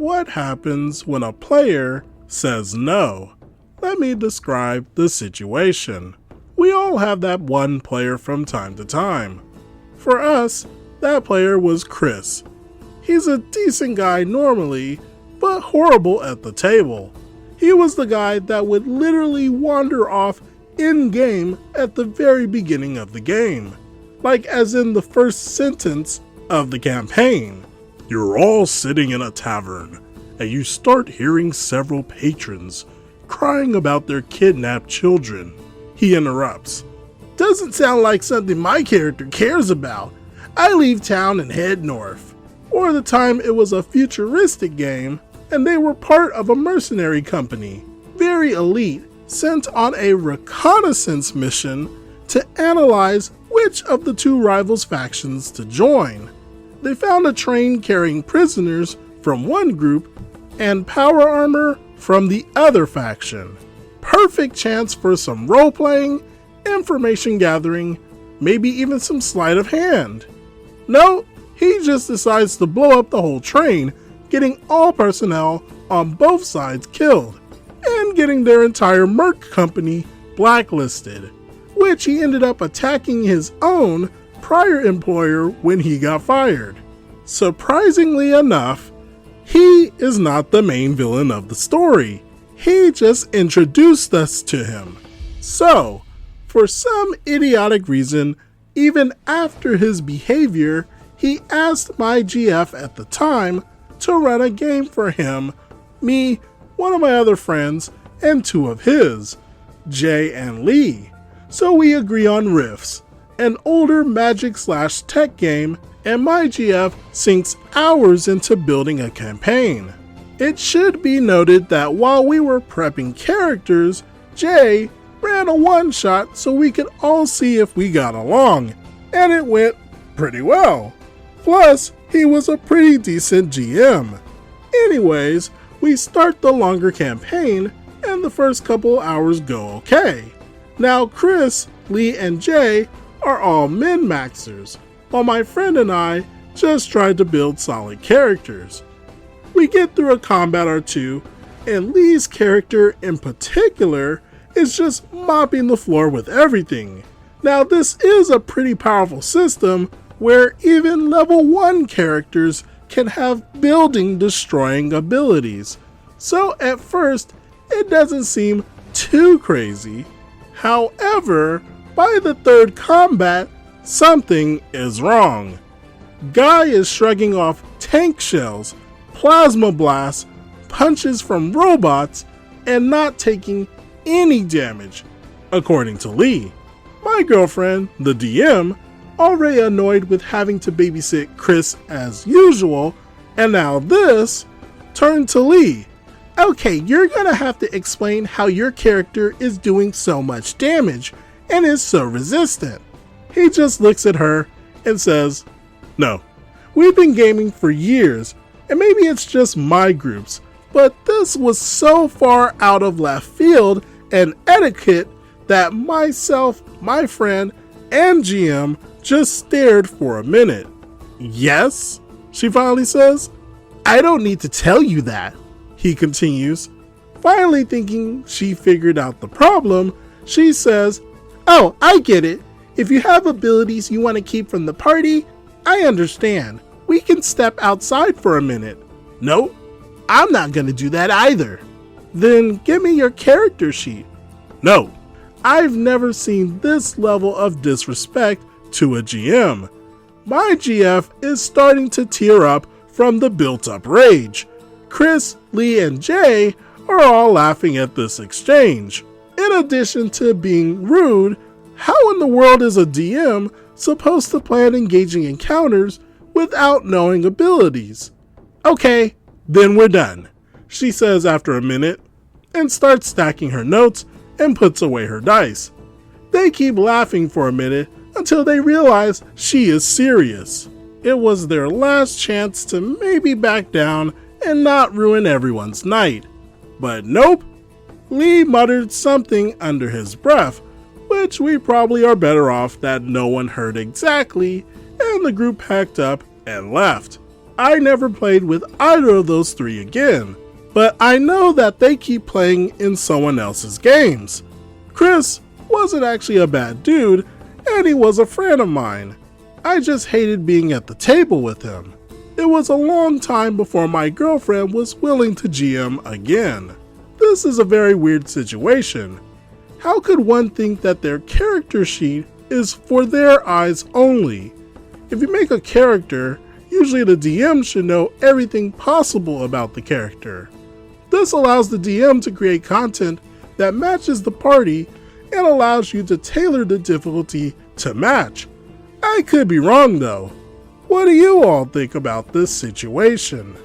What happens when a player says no? Let me describe the situation. We all have that one player from time to time. For us, that player was Chris. He's a decent guy normally, but horrible at the table. He was the guy that would literally wander off in-game at the very beginning of the game. Like as in the first sentence of the campaign. You're all sitting in a tavern, and you start hearing several patrons crying about their kidnapped children. He interrupts. Doesn't sound like something my character cares about. I leave town and head north. Or the time it was a futuristic game, and they were part of a mercenary company, very elite, sent on a reconnaissance mission to analyze which of the two rivals factions to join. They found a train carrying prisoners from one group and power armor from the other faction. Perfect chance for some role-playing, information gathering, maybe even some sleight of hand. No, he just decides to blow up the whole train, getting all personnel on both sides killed, and getting their entire merc company blacklisted, which he ended up attacking his own prior employer when he got fired. Surprisingly enough, he is not the main villain of the story. He just introduced us to him. So, for some idiotic reason, even after his behavior, he asked my GF at the time to run a game for him, me, one of my other friends, and two of his, Jay and Lee. So we agree on Rifts, an older magic/tech game, and my GF sinks hours into building a campaign. It should be noted that while we were prepping characters, Jay ran a one-shot so we could all see if we got along, and it went pretty well. Plus, he was a pretty decent GM. Anyways, we start the longer campaign, and the first couple hours go okay. Now Chris, Lee, and Jay are all min-maxers, while my friend and I just tried to build solid characters. We get through a combat or two, and Lee's character in particular is just mopping the floor with everything. Now this is a pretty powerful system where even level 1 characters can have building destroying abilities. So at first, it doesn't seem too crazy. However, by the third combat, something is wrong. Guy is shrugging off tank shells, plasma blasts, punches from robots, and not taking any damage, according to Lee. My girlfriend, the DM, already annoyed with having to babysit Chris as usual, and now this, turned to Lee. Okay, you're gonna have to explain how your character is doing so much damage and is so resistant. He just looks at her and says, no, we've been gaming for years, and maybe it's just my groups, but this was so far out of left field and etiquette that myself, my friend, and GM just stared for a minute. Yes, she finally says. I don't need to tell you that, he continues. Finally thinking she figured out the problem, she says, oh, I get it. If you have abilities you want to keep from the party, I understand. We can step outside for a minute. Nope, I'm not gonna do that either. Then give me your character sheet. No, I've never seen this level of disrespect to a GM. My GF is starting to tear up from the built-up rage. Chris, Lee, and Jay are all laughing at this exchange. In addition to being rude, how in the world is a DM supposed to plan engaging encounters without knowing abilities? Okay, then we're done, she says after a minute, and starts stacking her notes and puts away her dice. They keep laughing for a minute until they realize she is serious. It was their last chance to maybe back down and not ruin everyone's night. But nope, Lee muttered something under his breath, which we probably are better off that no one heard exactly, and the group packed up and left. I never played with either of those three again, but I know that they keep playing in someone else's games. Chris wasn't actually a bad dude, and he was a friend of mine. I just hated being at the table with him. It was a long time before my girlfriend was willing to GM again. This is a very weird situation. How could one think that their character sheet is for their eyes only? If you make a character, usually the DM should know everything possible about the character. This allows the DM to create content that matches the party and allows you to tailor the difficulty to match. I could be wrong though. What do you all think about this situation?